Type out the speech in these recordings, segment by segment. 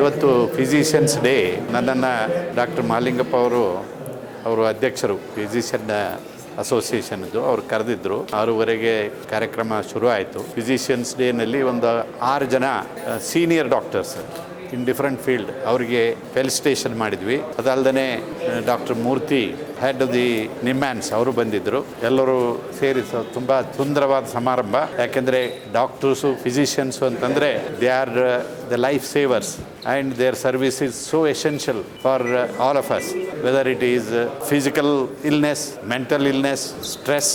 ಇವತ್ತು physicians day. ನನ್ನನ್ನು doctor Mahalingappa ಅವರು ಅಧ್ಯಕ್ಷರು ಫಿಸಿಷಿಯನ್ ಅಸೋಸಿಯೇಷನ್ದು ಅವ್ರು ಕರೆದಿದ್ದರು. 6:30 ಕಾರ್ಯಕ್ರಮ ಶುರು ಆಯಿತು. ಫಿಸಿಷಿಯನ್ಸ್ ಡೇನಲ್ಲಿ ಒಂದು 6 ಜನ senior doctors in different field ಅವರಿಗೆ ಫೆಲಿಸಿಟೇಷನ್ ಮಾಡಿದ್ವಿ. ಅದಲ್ಲದೆ doctor Murthy head of the NIMHANS ಅವರು ಬಂದಿದ್ದರು. ಎಲ್ಲರೂ ಸೇರಿ ತುಂಬ ಸುಂದರವಾದ ಸಮಾರಂಭ. ಯಾಕೆಂದರೆ ಡಾಕ್ಟರ್ಸು ಫಿಸಿಷಿಯನ್ಸು ಅಂತಂದರೆ they are the life savers and their service is so essential for all of us, whether it is physical illness, mental illness, stress.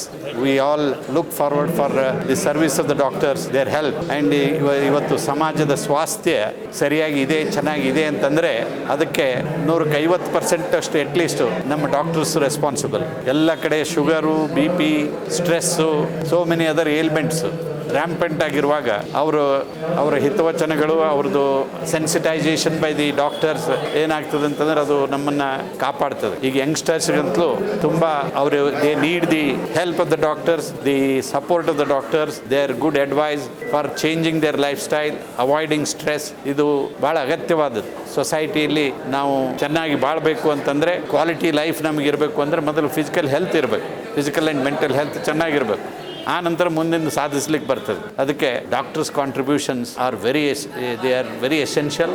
We all look forward for the service of the doctors, their help. And ಇವತ್ತು ಸಮಾಜದ ಸ್ವಾಸ್ಥ್ಯ ಸರಿಯಾಗಿ ಇದೆ, ಚೆನ್ನಾಗಿದೆ ಅಂತಂದರೆ ಅದಕ್ಕೆ 150% ಅಷ್ಟು at least ನಮ್ಮ ಡಾಕ್ಟರ್ಸ್ ರೆಸ್ಪಾನ್ಸಿಬಲ್. ಎಲ್ಲ ಕಡೆ sugar, BP, stress, so many other ailments rampant ಆಗಿರುವಾಗ ಅವರ ಹಿತವಚನಗಳು, ಅವ್ರದ್ದು ಸೆನ್ಸಿಟೈಸೇಷನ್ ಬೈ ದಿ ಡಾಕ್ಟರ್ಸ್ ಏನಾಗ್ತದೆ ಅಂತಂದ್ರೆ ಅದು ನಮ್ಮನ್ನು ಕಾಪಾಡ್ತದೆ. ಈಗ ಯಂಗ್ಸ್ಟರ್ಸ್ಗಂತಲೂ ತುಂಬ they need the help of the doctors, the support of the doctors, their good advice for changing their lifestyle, avoiding stress. ಇದು ಭಾಳ ಅಗತ್ಯವಾದದ್ದು. ಸೊಸೈಟಿಯಲ್ಲಿ ನಾವು ಚೆನ್ನಾಗಿ ಬಾಳಬೇಕು ಅಂತಂದರೆ, ಕ್ವಾಲಿಟಿ ಲೈಫ್ ನಮಗಿರಬೇಕು ಅಂದರೆ ಮೊದಲು ಫಿಸಿಕಲ್ ಹೆಲ್ತ್ ಇರಬೇಕು. ಫಿಸಿಕಲ್ ಆ್ಯಂಡ್ ಮೆಂಟಲ್ ಹೆಲ್ತ್ ಚೆನ್ನಾಗಿರ್ಬೇಕು. ಆ ನಂತರ ಮುಂದಿನ ಸಾಧಿಸ್ಲಿಕ್ಕೆ ಬರ್ತದೆ. ಅದಕ್ಕೆ doctors contributions they are very essential.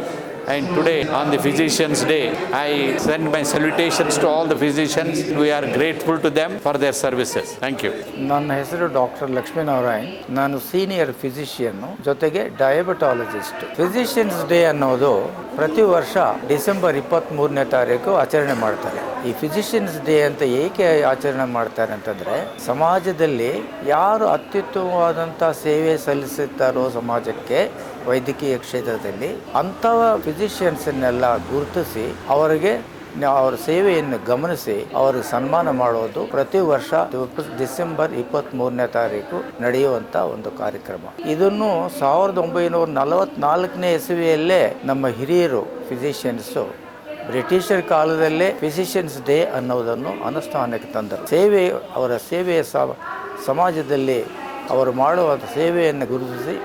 And today on the Physicians Day, I send my salutations to all the physicians. We are grateful to them for their services. Thank you. ನನ್ನ ಹೆಸರು doctor Lakshminarayan. ನಾನು senior ಫಿಸಿಷಿಯನ್ನು, ಜೊತೆಗೆ diabetologist. Physicians day ಅನ್ನೋದು ಪ್ರತಿ ವರ್ಷ December 23ನೇ ತಾರೀಕು ಆಚರಣೆ ಮಾಡ್ತಾರೆ. ಈ ಫಿಸಿಷಿಯನ್ಸ್ ಡೇ ಅಂತ ಏಕೆ ಆಚರಣೆ ಮಾಡ್ತಾರೆ ಅಂತಂದರೆ, ಸಮಾಜದಲ್ಲಿ ಯಾರು ಅತ್ಯುತ್ತಮವಾದಂಥ ಸೇವೆ ಸಲ್ಲಿಸುತ್ತಾರೋ ಸಮಾಜಕ್ಕೆ ವೈದ್ಯಕೀಯ ಕ್ಷೇತ್ರದಲ್ಲಿ, ಅಂಥವ ಫಿಸಿಷಿಯನ್ಸನ್ನೆಲ್ಲ ಗುರುತಿಸಿ ಅವರಿಗೆ ಅವರ ಸೇವೆಯನ್ನು ಗಮನಿಸಿ ಅವರಿಗೆ ಸನ್ಮಾನ ಮಾಡೋದು ಪ್ರತಿ ವರ್ಷ ಡಿಸೆಂಬರ್ 23ನೇ ತಾರೀಕು ನಡೆಯುವಂಥ ಒಂದು ಕಾರ್ಯಕ್ರಮ. ಇದನ್ನು 1944ನೇ ಇಸವಿಯಲ್ಲೇ ನಮ್ಮ ಹಿರಿಯರು ಫಿಸಿಷಿಯನ್ಸು ಬ್ರಿಟಿಷರ ಕಾಲದಲ್ಲೇ ಫಿಸಿಷಿಯನ್ಸ್ ಡೇ ಅನ್ನೋದನ್ನು ಅನುಷ್ಠಾನಕ್ಕೆ ತಂದರು. ಅವರ ಸೇವೆಯ ಸಮಾಜದಲ್ಲಿ ಅವರು ಮಾಡುವಂಥ ಸೇವೆಯನ್ನು ಗುರುತಿಸಿ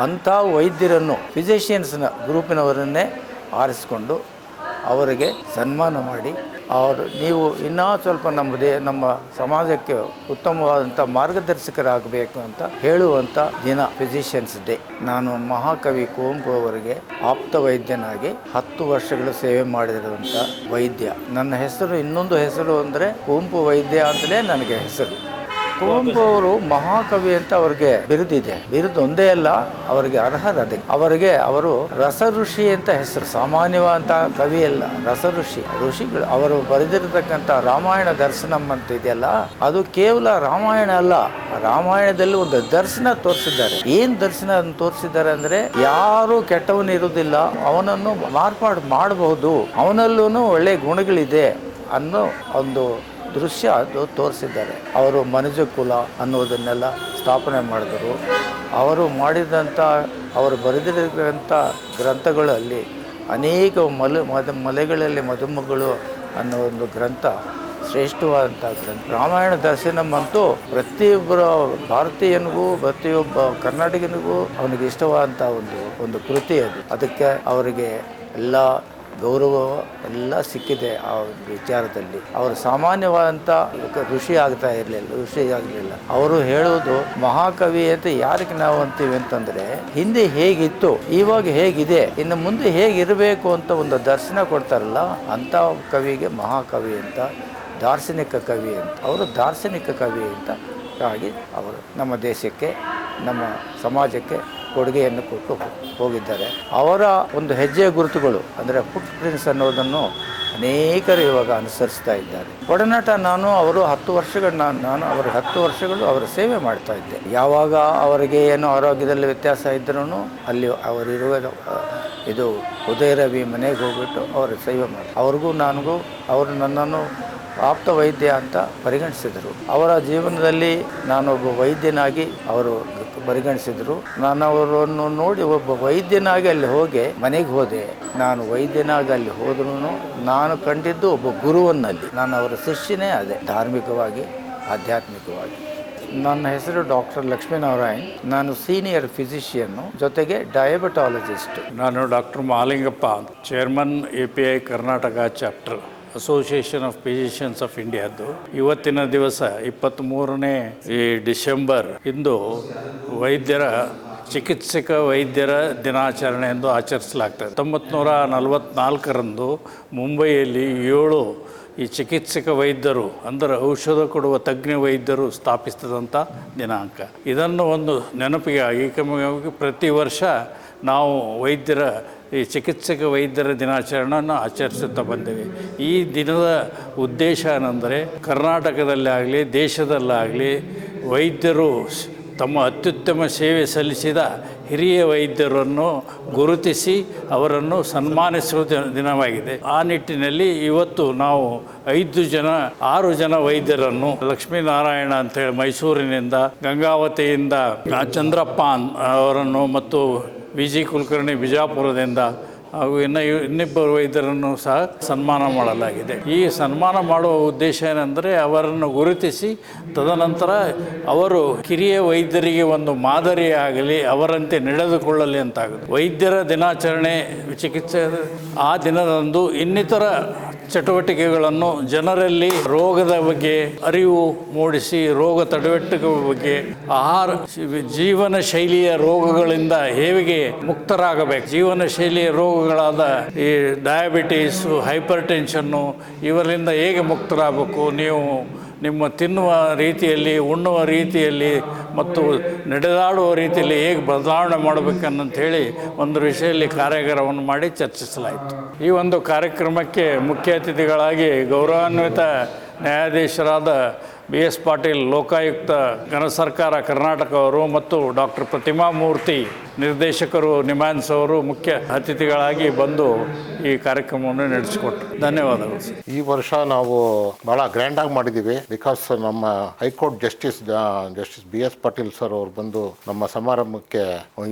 ಅಂಥ ವೈದ್ಯರನ್ನು, ಫಿಸಿಷಿಯನ್ಸ್ನ ಗ್ರೂಪಿನವರನ್ನೇ ಆರಿಸಿಕೊಂಡು ಅವರಿಗೆ ಸನ್ಮಾನ ಮಾಡಿ, ನೀವು ಇನ್ನೂ ಸ್ವಲ್ಪ ನಮ್ಮ ಸಮಾಜಕ್ಕೆ ಉತ್ತಮವಾದಂಥ ಮಾರ್ಗದರ್ಶಕರಾಗಬೇಕು ಅಂತ ಹೇಳುವಂಥ ದಿನ ಫಿಸಿಷಿಯನ್ಸ್ ಡೇ. ನಾನು ಮಹಾಕವಿ ಕುವೆಂಪು ಅವರಿಗೆ ಆಪ್ತ ವೈದ್ಯನಾಗಿ 10 ವರ್ಷಗಳು ಸೇವೆ ಮಾಡಿರುವಂಥ ವೈದ್ಯ. ನನ್ನ ಹೆಸರು, ಇನ್ನೊಂದು ಹೆಸರು ಅಂದರೆ ಕುವೆಂಪು ವೈದ್ಯ ಅಂತಲೇ ನನಗೆ ಹೆಸರು. ಕುವೆಂಪು ಅವರು ಮಹಾಕವಿ ಅಂತ ಅವ್ರಿಗೆ ಬಿರುದಿದೆ. ಬಿರುದು ಒಂದೇ ಅಲ್ಲ, ಅವರಿಗೆ ಅರ್ಹರದೆ. ಅವರು ರಸ ಋಷಿ ಅಂತ ಹೆಸರು. ಸಾಮಾನ್ಯವಾದಂಥ ಕವಿ ಅಲ್ಲ, ರಸ ಋಷಿಗಳು. ಅವರು ಬರೆದಿರತಕ್ಕಂಥ ರಾಮಾಯಣ ದರ್ಶನಂ ಅಂತ ಇದೆಯಲ್ಲ, ಅದು ಕೇವಲ ರಾಮಾಯಣ ಅಲ್ಲ, ರಾಮಾಯಣದಲ್ಲಿ ಒಂದು ದರ್ಶನ ತೋರಿಸಿದ್ದಾರೆ. ಏನ್ ದರ್ಶನ ತೋರಿಸಿದ್ದಾರೆ ಅಂದ್ರೆ, ಯಾರು ಕೆಟ್ಟವನಿರುವುದಿಲ್ಲ, ಅವನನ್ನು ಮಾರ್ಪಾಡು ಮಾಡಬಹುದು, ಅವನಲ್ಲೂ ಒಳ್ಳೆ ಗುಣಗಳಿದೆ ಅನ್ನೋ ಒಂದು ದೃಶ್ಯ ಅದು ತೋರಿಸಿದ್ದಾರೆ. ಅವರು ಮನುಜ ಕುಲ ಅನ್ನೋದನ್ನೆಲ್ಲ ಸ್ಥಾಪನೆ ಮಾಡಿದರು. ಅವರು ಬರೆದಿರತಕ್ಕಂಥ ಗ್ರಂಥಗಳಲ್ಲಿ ಅನೇಕ ಮಲೆಗಳಲ್ಲಿ ಮದುಮಗಳು ಅನ್ನೋ ಒಂದು ಗ್ರಂಥ ಶ್ರೇಷ್ಠವಾದಂಥ ಗ್ರಂಥ. ರಾಮಾಯಣ ದರ್ಶನಂ ಅಂತೂ ಪ್ರತಿಯೊಬ್ಬರ ಭಾರತೀಯನಿಗೂ ಪ್ರತಿಯೊಬ್ಬ ಕರ್ನಾಟಕನಿಗೂ ಅವನಿಗೆ ಇಷ್ಟವಾದಂಥ ಒಂದು ಕೃತಿ ಅದು. ಅದಕ್ಕೆ ಅವರಿಗೆ ಎಲ್ಲ ಗೌರವ ಎಲ್ಲ ಸಿಕ್ಕಿದೆ. ಆ ವಿಚಾರದಲ್ಲಿ ಅವರು ಸಾಮಾನ್ಯವಾದಂಥ ಋಷಿ ಆಗಲಿಲ್ಲ. ಅವರು ಹೇಳೋದು ಮಹಾಕವಿ ಅಂತ ಯಾರಿಗೆ ನಾವು ಅಂತೀವಿ ಅಂತಂದರೆ, ಹಿಂದೆ ಹೇಗಿತ್ತು, ಇವಾಗ ಹೇಗಿದೆ, ಇನ್ನು ಮುಂದೆ ಹೇಗಿರಬೇಕು ಅಂತ ಒಂದು ದರ್ಶನ ಕೊಡ್ತಾರಲ್ಲ, ಅಂಥ ಕವಿಗೆ ಮಹಾಕವಿ ಅಂತ, ದಾರ್ಶನಿಕ ಕವಿ ಅಂತ. ಅವರು ದಾರ್ಶನಿಕ ಕವಿ ಅಂತ ಆಗಿ ಅವರು ನಮ್ಮ ದೇಶಕ್ಕೆ, ನಮ್ಮ ಸಮಾಜಕ್ಕೆ ಕೊಡುಗೆಯನ್ನು ಕೊಟ್ಟು ಹೋಗಿದ್ದಾರೆ. ಅವರ ಒಂದು ಹೆಜ್ಜೆಯ ಗುರುತುಗಳು ಅಂದರೆ ಫುಟ್ ಪ್ರಿಂಟ್ಸ್ ಅನ್ನೋದನ್ನು ಅನೇಕರು ಇವಾಗ ಅನುಸರಿಸ್ತಾ ಇದ್ದಾರೆ. ಒಡನಾಟ ಅವರು 10 ವರ್ಷಗಳು ಅವರ ಸೇವೆ ಮಾಡ್ತಾ ಇದ್ದೆ. ಯಾವಾಗ ಅವರಿಗೆ ಏನೋ ಆರೋಗ್ಯದಲ್ಲಿ ವ್ಯತ್ಯಾಸ ಇದ್ರೂ ಅಲ್ಲಿ ಅವರಿರುವ ಇದು ಉದಯರವಿ ಮನೆಗೆ ಹೋಗ್ಬಿಟ್ಟು ಅವರ ಸೇವೆ ಮಾಡಿ, ಅವರು ನನ್ನನ್ನು ಆಪ್ತ ವೈದ್ಯ ಅಂತ ಪರಿಗಣಿಸಿದರು. ಅವರ ಜೀವನದಲ್ಲಿ ನಾನೊಬ್ಬ ವೈದ್ಯನಾಗಿ ಅವರು ಪರಿಗಣಿಸಿದರು. ನಾನು ಅವರನ್ನು ನೋಡಿ ಒಬ್ಬ ವೈದ್ಯನಾಗಿ ಅಲ್ಲಿ ಮನೆಗೆ ಹೋದೆ. ನಾನು ವೈದ್ಯನಾಗಿ ಅಲ್ಲಿ ಹೋದ್ರೂ ನಾನು ಕಂಡಿದ್ದು ಒಬ್ಬ ಗುರುವನ್ನಲ್ಲಿ. ನಾನು ಅವರ ಶಿಷ್ಯನೇ ಅದೇ, ಧಾರ್ಮಿಕವಾಗಿ, ಆಧ್ಯಾತ್ಮಿಕವಾಗಿ. ನನ್ನ ಹೆಸರು ಡಾಕ್ಟರ್ ಲಕ್ಷ್ಮೀನಾರಾಯಣ್. ನಾನು ಸೀನಿಯರ್ ಫಿಸಿಷಿಯನ್ನು, ಜೊತೆಗೆ ಡಯಾಬಿಟಾಲಜಿಸ್ಟ್. ನಾನು doctor Mahalingappa, chairman API Karnataka chapter, association of physicians of ಇಂಡಿಯಾದ್ದು. ಇವತ್ತಿನ ದಿವಸ 23ನೇ ಡಿಸೆಂಬರ್ ಇಂದು ಚಿಕಿತ್ಸಕ ವೈದ್ಯರ ದಿನಾಚರಣೆ ಎಂದು ಆಚರಿಸಲಾಗ್ತದೆ. 1944ರಂದು ಮುಂಬಯಿಯಲ್ಲಿ 7 ಈ ಚಿಕಿತ್ಸಕ ವೈದ್ಯರು ಅಂದರೆ ಔಷಧ ಕೊಡುವ ತಜ್ಞ ವೈದ್ಯರು ಸ್ಥಾಪಿಸಿದಂಥ ದಿನಾಂಕ. ಇದನ್ನು ಒಂದು ನೆನಪಿಗಾಗಿ ಪ್ರತಿ ವರ್ಷ ನಾವು ಈ ಚಿಕಿತ್ಸಕ ವೈದ್ಯರ ದಿನಾಚರಣೆಯನ್ನು ಆಚರಿಸುತ್ತಾ ಬಂದೇವೆ. ಈ ದಿನದ ಉದ್ದೇಶ ಏನೆಂದರೆ ಕರ್ನಾಟಕದಲ್ಲಿ ಆಗಲಿ ದೇಶದಲ್ಲಾಗಲಿ ವೈದ್ಯರು ತಮ್ಮ ಅತ್ಯುತ್ತಮ ಸೇವೆ ಸಲ್ಲಿಸಿದ ಹಿರಿಯ ವೈದ್ಯರನ್ನು ಗುರುತಿಸಿ ಅವರನ್ನು ಸನ್ಮಾನಿಸುವ ದಿನವಾಗಿದೆ. ಆ ನಿಟ್ಟಿನಲ್ಲಿ ಇವತ್ತು ನಾವು 6 ಜನ ವೈದ್ಯರನ್ನು ಲಕ್ಷ್ಮೀನಾರಾಯಣ ಅಂತೇಳಿ ಮೈಸೂರಿನಿಂದ, ಗಂಗಾವತಿಯಿಂದ ಚಂದ್ರಪ್ಪ ಅವರನ್ನು ಮತ್ತು ಕುಲ್ಕರ್ಣಿ ಬಿಜಾಪುರದಿಂದ ಹಾಗೂ ಇನ್ನಿಬ್ಬರು ವೈದ್ಯರನ್ನು ಸಹ ಸನ್ಮಾನ ಮಾಡಲಾಗಿದೆ. ಈ ಸನ್ಮಾನ ಮಾಡುವ ಉದ್ದೇಶ ಏನೆಂದರೆ ಅವರನ್ನು ಗುರುತಿಸಿ ತದನಂತರ ಅವರು ಕಿರಿಯ ವೈದ್ಯರಿಗೆ ಒಂದು ಮಾದರಿಯಾಗಲಿ, ಅವರಂತೆ ನಡೆದುಕೊಳ್ಳಲಿ ಅಂತಾಗುತ್ತೆ. ವೈದ್ಯರ ದಿನಾಚರಣೆ ಚಿಕಿತ್ಸೆ ಆ ದಿನದಂದು ಇನ್ನಿತರ ಚಟುವಟಿಕೆಗಳನ್ನು ಜನರಲ್ಲಿ ರೋಗದ ಬಗ್ಗೆ ಅರಿವು ಮೂಡಿಸಿ, ರೋಗ ತಡೆಗಟ್ಟುವ ಬಗ್ಗೆ, ಜೀವನ ಶೈಲಿಯ ರೋಗಗಳಿಂದ ಹೇಗೆ ಮುಕ್ತರಾಗಬೇಕು, ಜೀವನ ಶೈಲಿಯ ರೋಗಗಳಾದ ಈ ಡಯಾಬಿಟೀಸು, ಹೈಪರ್ ಟೆನ್ಷನ್ನು ಇವರಿಂದ ಹೇಗೆ ಮುಕ್ತರಾಗಬೇಕು, ನೀವು ನಿಮ್ಮ ತಿನ್ನುವ ರೀತಿಯಲ್ಲಿ, ಉಣ್ಣುವ ರೀತಿಯಲ್ಲಿ ಮತ್ತು ನಡೆದಾಡುವ ರೀತಿಯಲ್ಲಿ ಹೇಗೆ ಬದಲಾವಣೆ ಮಾಡಬೇಕನ್ನಂಥೇಳಿ ಒಂದು ವಿಷಯದಲ್ಲಿ ಕಾರ್ಯಾಗಾರವನ್ನು ಮಾಡಿ ಚರ್ಚಿಸಲಾಯಿತು. ಈ ಒಂದು ಕಾರ್ಯಕ್ರಮಕ್ಕೆ ಮುಖ್ಯ ಅತಿಥಿಗಳಾಗಿ ಗೌರವಾನ್ವಿತ ನ್ಯಾಯಾಧೀಶರಾದ BS ಪಾಟೀಲ್, ಲೋಕಾಯುಕ್ತ ಘನ ಸರ್ಕಾರ ಕರ್ನಾಟಕ ಅವರು ಮತ್ತು ಡಾಕ್ಟರ್ ಪ್ರತಿಮಾ ಮೂರ್ತಿ, ನಿರ್ದೇಶಕರು ನಿಮ್ಯಾನ್ಸ್ ಅವರು ಮುಖ್ಯ ಅತಿಥಿಗಳಾಗಿ ಬಂದು ಈ ಕಾರ್ಯಕ್ರಮವನ್ನು ನಡೆಸಿಕೊಟ್ರು. ಧನ್ಯವಾದಗಳು. ಈ ವರ್ಷ ನಾವು ಭಾಳ ಗ್ರ್ಯಾಂಡಾಗಿ ಮಾಡಿದ್ದೀವಿ. ಬಿಕಾಸ್ ನಮ್ಮ high court justice BS Patil sir ಅವರು ಬಂದು ನಮ್ಮ ಸಮಾರಂಭಕ್ಕೆ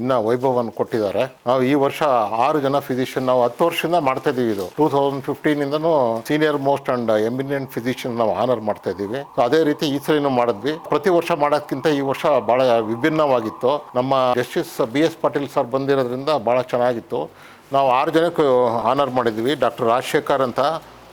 ಇನ್ನೂ ವೈಭವವನ್ನು ಕೊಟ್ಟಿದ್ದಾರೆ. ನಾವು ಈ ವರ್ಷ 6 ಜನ ಫಿಸಿಷಿಯನ್ ನಾವು 10 ವರ್ಷದಿಂದ ಮಾಡ್ತಾ ಇದ್ದೀವಿ. ಇದು 2015ಇಂದನೂ senior most and eminent physician ನಾವು ಆನರ್ ಮಾಡ್ತಾ ಇದ್ದೀವಿ. ಅದೇ ರೀತಿ ಈ ಸರಿನೂ ಮಾಡಿದ್ವಿ. ಪ್ರತಿ ವರ್ಷ ಮಾಡೋದಕ್ಕಿಂತ ಈ ವರ್ಷ ಬಹಳ ವಿಭಿನ್ನವಾಗಿತ್ತು. ನಮ್ಮ ಜಸ್ಟಿಸ್ BS ಪಾಟೀಲ್ ಸರ್ ಬಂದಿರೋದ್ರಿಂದ ಭಾಳ ಚೆನ್ನಾಗಿತ್ತು. ನಾವು 6 ಜನಕ್ಕೆ ಆನರ್ ಮಾಡಿದ್ವಿ. ಡಾಕ್ಟರ್ ರಾಜಶೇಖರ್ ಅಂತ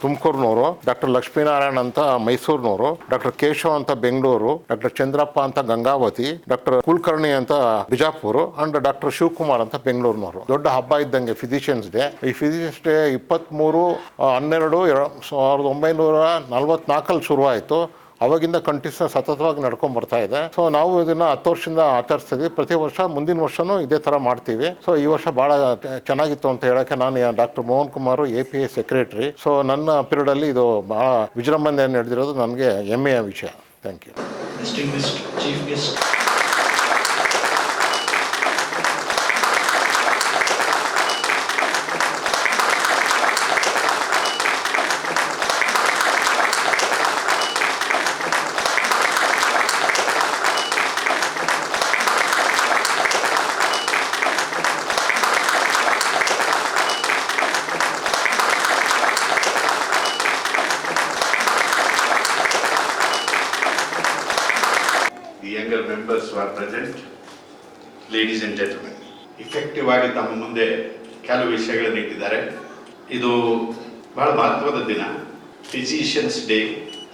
ತುಮಕೂರಿನವರು, ಡಾಕ್ಟರ್ ಲಕ್ಷ್ಮೀನಾರಾಯಣ್ ಅಂತ ಮೈಸೂರಿನವರು, ಡಾಕ್ಟರ್ ಕೇಶವ್ ಅಂತ ಬೆಂಗಳೂರು, ಡಾಕ್ಟರ್ ಚಂದ್ರಪ್ಪ ಅಂತ ಗಂಗಾವತಿ, ಡಾಕ್ಟರ್ ಕುಲ್ಕರ್ಣಿ ಅಂತ ಬಿಜಾಪುರ ಅಂಡ್ ಡಾಕ್ಟರ್ ಶಿವಕುಮಾರ್ ಅಂತ ಬೆಂಗಳೂರಿನವರು. ದೊಡ್ಡ ಹಬ್ಬ ಇದ್ದಂಗೆ ಫಿಸಿಷಿಯನ್ಸ್ ಡೇ. ಈ ಫಿಸಿಷಿಯನ್ಸ್ ಡೇ 23/12/1944 ಶುರುವಾಯಿತು. ಅವಾಗಿಂದ ಕಂಟಿನ್ಯೂಸ್ ಸತತವಾಗಿ ನಡ್ಕೊಂಡು ಬರ್ತಾ ಇದೆ. ಸೊ ನಾವು ಇದನ್ನು 10 ವರ್ಷದಿಂದ ಆಚರಿಸ್ತೀವಿ. ಪ್ರತಿ ವರ್ಷ ಮುಂದಿನ ವರ್ಷನೂ ಇದೇ ಥರ ಮಾಡ್ತೀವಿ. ಸೊ ಈ ವರ್ಷ ಭಾಳ ಚೆನ್ನಾಗಿತ್ತು ಅಂತ ಹೇಳೋಕ್ಕೆ ನಾನು doctor Mohan Kumar API secretary. So ನನ್ನ ಪೀರಿಯಡಲ್ಲಿ ಇದು ಭಾಳ ವಿಜೃಂಭಣೆ ನಡೆದಿರೋದು ನನಗೆ ಹೆಮ್ಮೆಯ ವಿಷಯ. Thank you. younger members who are present, ladies and gentlemen, effective ಆಗಿ ತಮ್ಮ ಮುಂದೆ ಕೆಲವು ವಿಷಯಗಳನ್ನು ಇಟ್ಟಿದ್ದಾರೆ. ಇದು ಬಹಳ ಮಹತ್ವದ ದಿನ, physicians day.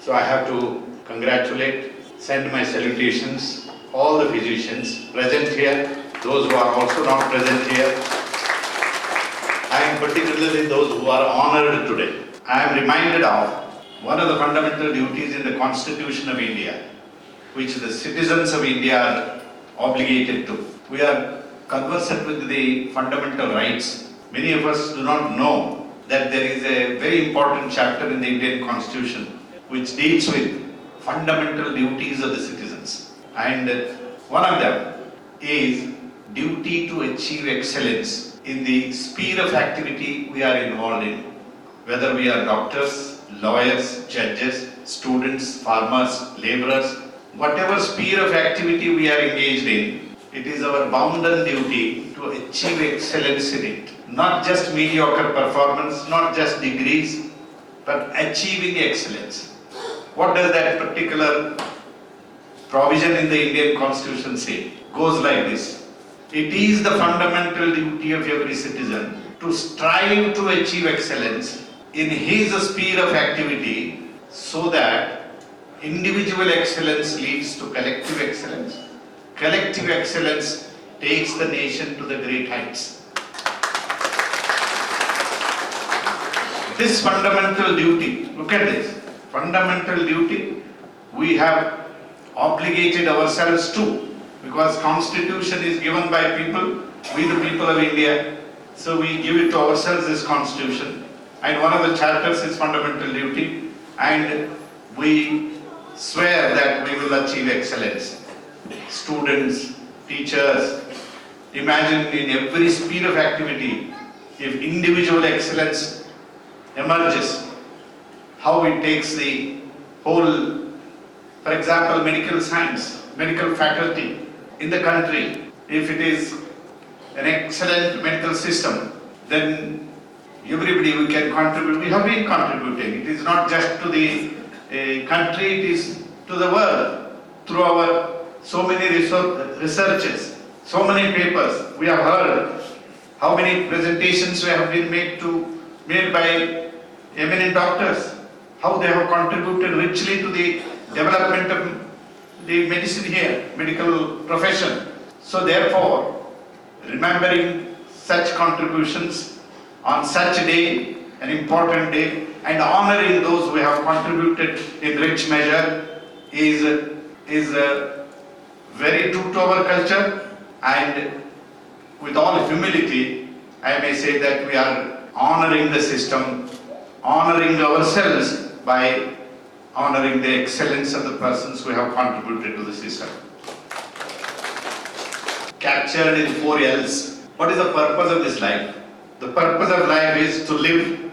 So I have to send my salutations all the physicians present here, those who are also not present here. I am particularly those who are honored today. I am reminded of one of the fundamental duties in the Constitution of India, which the citizens of India are obligated to. We are conversant with the fundamental rights. Many of us do not know that there is a very important chapter in the Indian Constitution which deals with fundamental duties of the citizens. And one of them is duty to achieve excellence in the sphere of activity we are involved in. Whether we are doctors, lawyers, judges, students, farmers, laborers, whatever sphere of activity we are engaged in, it is our bounden duty to achieve excellence in it. Not just mediocre performance, not just degrees, but achieving excellence. What does that particular provision in the Indian Constitution say, goes like this. It is the fundamental duty of every citizen to strive to achieve excellence in his sphere of activity so that individual excellence leads to collective excellence. Collective excellence takes the nation to the great heights. This fundamental duty, look at this, fundamental duty we have obligated ourselves to, because Constitution is given by people, we the people of India, so we give it to ourselves, this Constitution, and one of the chapters is fundamental duty, and we swear that we will achieve excellence. Students, teachers, imagine in every sphere of activity, if individual excellence emerges, how it takes the whole, for example, medical science, medical faculty in the country, if it is an excellent medical system, then everybody we can contribute. We have been contributing. It is not just to the country, it is to the world. Through our so many researches, so many papers, we have heard how many presentations we have been made by eminent doctors, how they have contributed richly to the development of the medicine here, medical profession. So therefore, remembering such contributions on such a day, an important day, and honoring those who have contributed in rich measure is very true to our culture, and with all humility, I may say that we are honoring the system, honoring ourselves by honoring the excellence of the persons who have contributed to the system. Captured in 4 L's. What is the purpose of this life? The purpose of life is to live,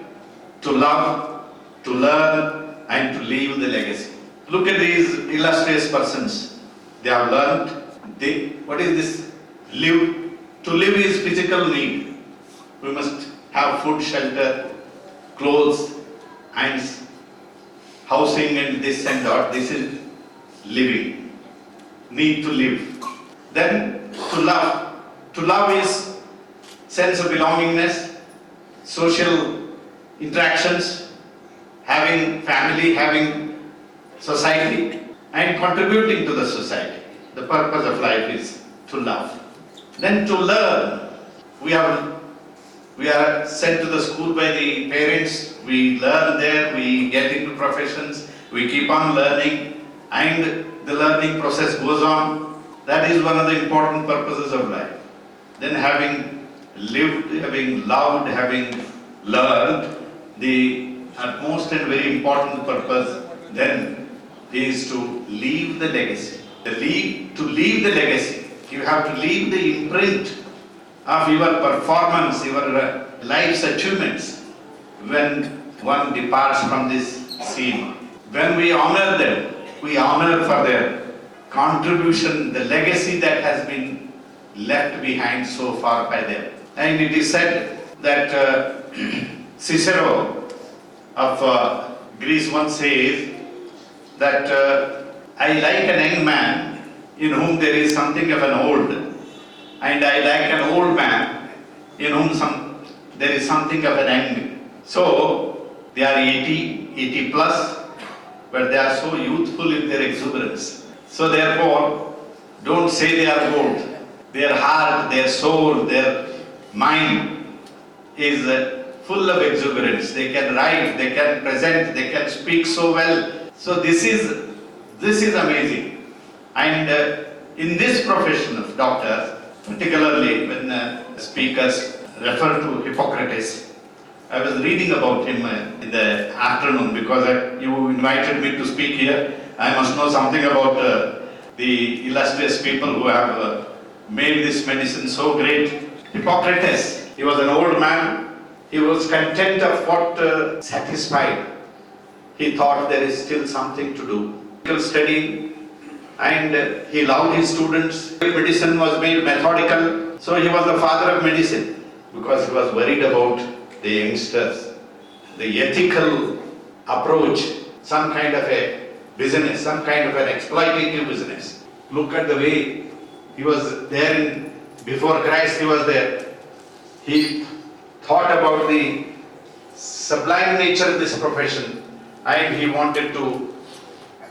to love, to learn, and to leave the legacy. Look at these illustrious persons. They have learned. What is this? Live. To live is physical need. We must have food, shelter, clothes, and housing, and this and that. This is living. Need to live. Then to love. To love is sense of belongingness, social interactions, having family, having society, and contributing to the society. The purpose of life is to love. Then to learn. We are sent to the school by the parents. We learn there, we get into professions, we keep on learning, and the learning process goes on. That is one of the important purposes of life. Then having lived, having loved, having learned, the utmost and very important purpose then is to leave the legacy. To leave the legacy, you have to leave the imprint of your performance, your life's achievements when one departs from this scene. When we honor them, we honor for their contribution, the legacy that has been left behind so far by them. And it is said that Cicero of Greece once says that I like an young man in whom there is something of an old, and I like an old man in whom there is something of an young. So they are 80 plus, but they are so youthful in their exuberance. So therefore, don't say they are old. Their heart, their soul, their mind is full of exuberance. They can write, they can present, they can speak so well. So this is amazing. And in this profession of doctors, particularly when speakers refer to Hippocrates, I was reading about him in the afternoon because you invited me to speak here. I must know something about the illustrious people who have made this medicine so great. Hippocrates, he was an old man. He was content of what satisfied. He thought there is still something to do. Medical study, and he loved his students. Medicine was made methodical. So he was the father of medicine because he was worried about the youngsters. The ethical approach, some kind of a business, some kind of an exploitative business. Look at the way he was there before Christ he was there. He thought about the sublime nature of this profession and he wanted to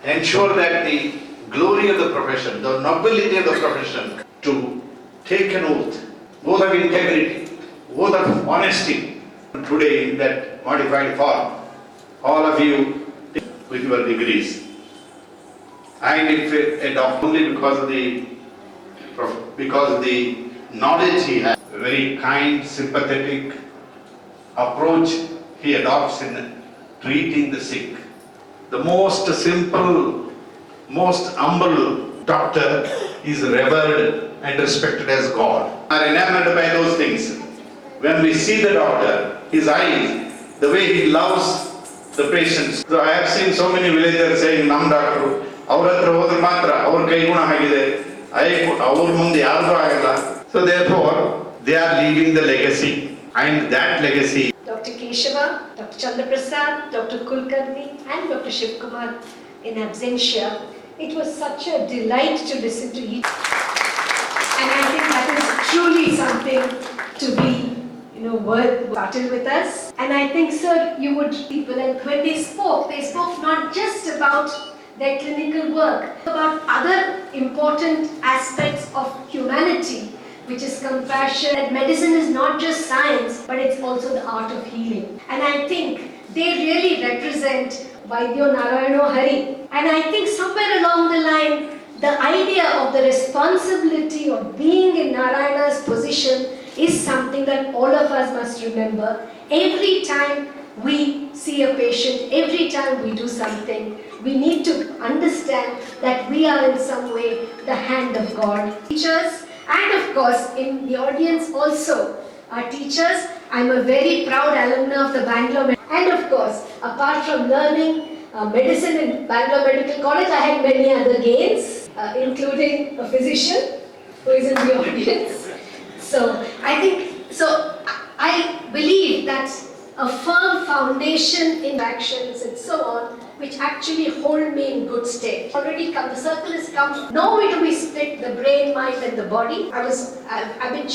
ensure that the glory of the profession, the nobility of the profession, to take an oath of integrity, oath of honesty. Today in that modified form, all of you with your degrees. And if a doctor, only because of the knowledge he has, a very kind, sympathetic approach he adopts in treating the sick. The most simple, most humble doctor is revered and respected as God. We are enamored by those things. When we see the doctor, his eyes, the way he loves the patients. So I have seen so many villagers saying, "Nam doctor, our hatra hodre matra, our kai guna agide, our munde yardu agalla." So therefore, they are leaving the legacy, and that legacy. Dr. KESHAV, Dr. Chandrappa, Dr. KULKARNI and Dr. SIVAKUMAR in absentia. It was such a delight to listen to each. And I think that is truly something to be, worth Patil with us. And I think, sir, you would people, and when they spoke not just about their clinical work, about other important aspects of humanity, which is compassion. And medicine is not just science, but it's also the art of healing. And I think they really represent Vaidyo Narayano Hari. And I think somewhere along the line, the idea of the responsibility of being in Narayana's position is something that all of us must remember. Every time we see a patient, every time we do something, we need to understand that we are in some way the hand of God. Teachers, and of course in the audience also are teachers. I'm a very proud alumna of the Bangalore. And of course, apart from learning medicine in Bangalore Medical College, I had many other gains, including a physician who is in the audience. So I believe that a firm foundation in actions and so on, which actually hold me in good state. Already the circle has come. No way do we split the brain, mind and the body. I've been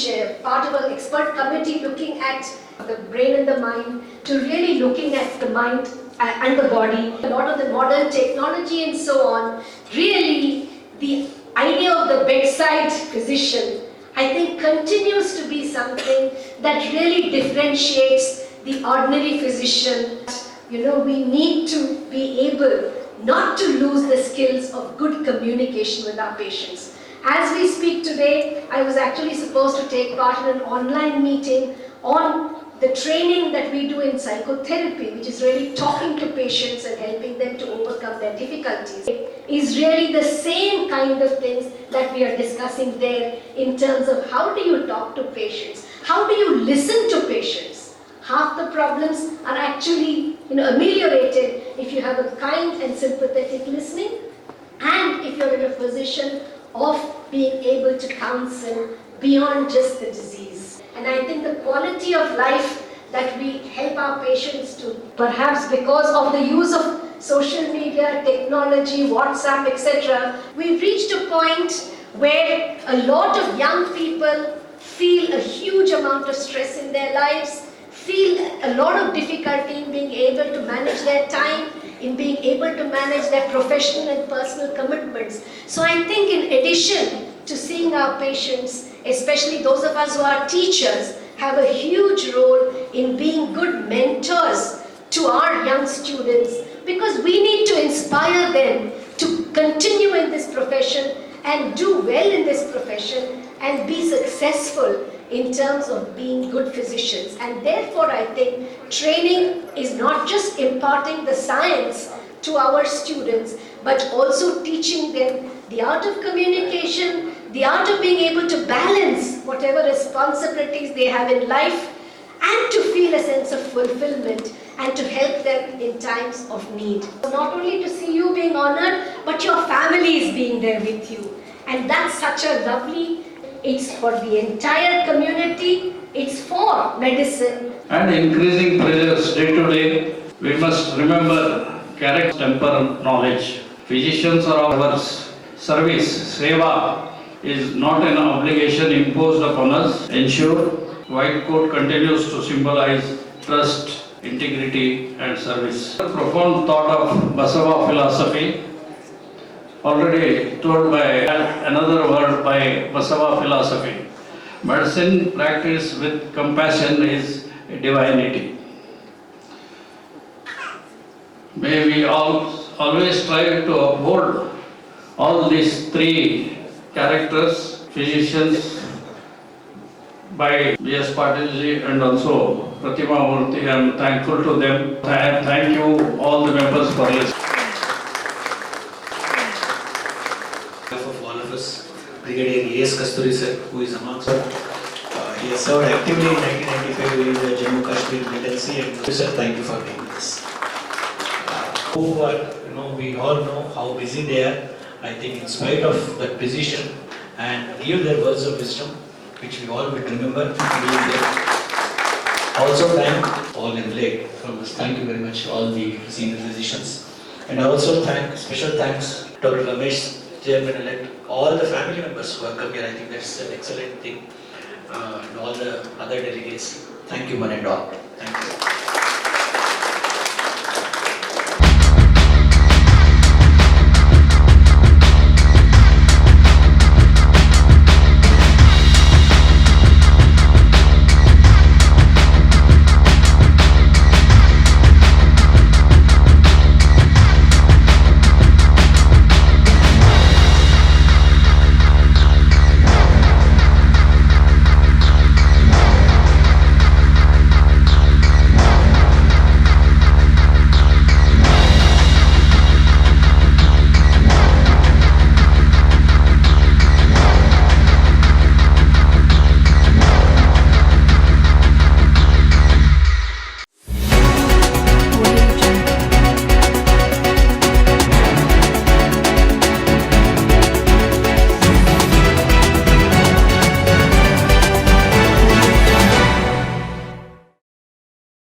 part of an expert committee looking at the brain and the mind, to really looking at the mind and the body. A lot of the modern technology and so on, really the idea of the bedside physician, I think continues to be something that really differentiates the ordinary physician. We need to be able not to lose the skills of good communication with our patients. As we speak today, I was actually supposed to take part in an online meeting on the training that we do in psychotherapy, which is really talking to patients and helping them to overcome their difficulties. It is really the same kind of things that we are discussing there in terms of how do you talk to patients, how do you listen to patients. Half the problems are actually ameliorated if you have a kind and sympathetic listening, and if you're in a position of being able to counsel beyond just the disease. And I think the quality of life that we help our patients to, perhaps because of the use of social media, technology, WhatsApp, etc., we've reached a point where a lot of young people feel a huge amount of stress in their lives, feel a lot of difficulty in being able to manage their time, in being able to manage their professional and personal commitments. So I think in addition to seeing our patients, especially those of us who are teachers, have a huge role in being good mentors to our young students, because we need to inspire them to continue in this profession and do well in this profession and be successful in terms of being good physicians. And therefore I think training is not just imparting the science to our students, but also teaching them the art of communication, the art of being able to balance whatever responsibilities they have in life, and to feel a sense of fulfillment and to help them in times of need. Not only to see you being honored, but your families being there with you. And that's such a lovely, it's for the entire community, it's for medicine. And increasing pressures day to day, we must remember character, temper, knowledge. Physicians are our service. Seva is not an obligation imposed upon us. Ensure white coat continues to symbolize trust, integrity and service. A profound thought of Basava philosophy, already told by another word by Basava philosophy. Medicine practiced with compassion is divinity. May we always strive to uphold all these three characters, physicians, by B.S. Patil and also Pratima Murthy. I am thankful to them. Thank you all the members for listening. Of all of us, Brigadier E.S. Kasturi sir, who is amongst us. He has served actively in 1995 in the Jammu Kashmir militancy, and sir, thank you for being with us. Who are, we all know how busy they are. I think in spite of that position and give their words of wisdom, which we all will remember being there. Also thank all employees from us. Thank you very much, all the senior physicians. And I also special thanks Dr. Ramesh, Chairman-elect, all the family members who have come here. I think that's an excellent thing. And all the other delegates. Thank you one and all. Thank you.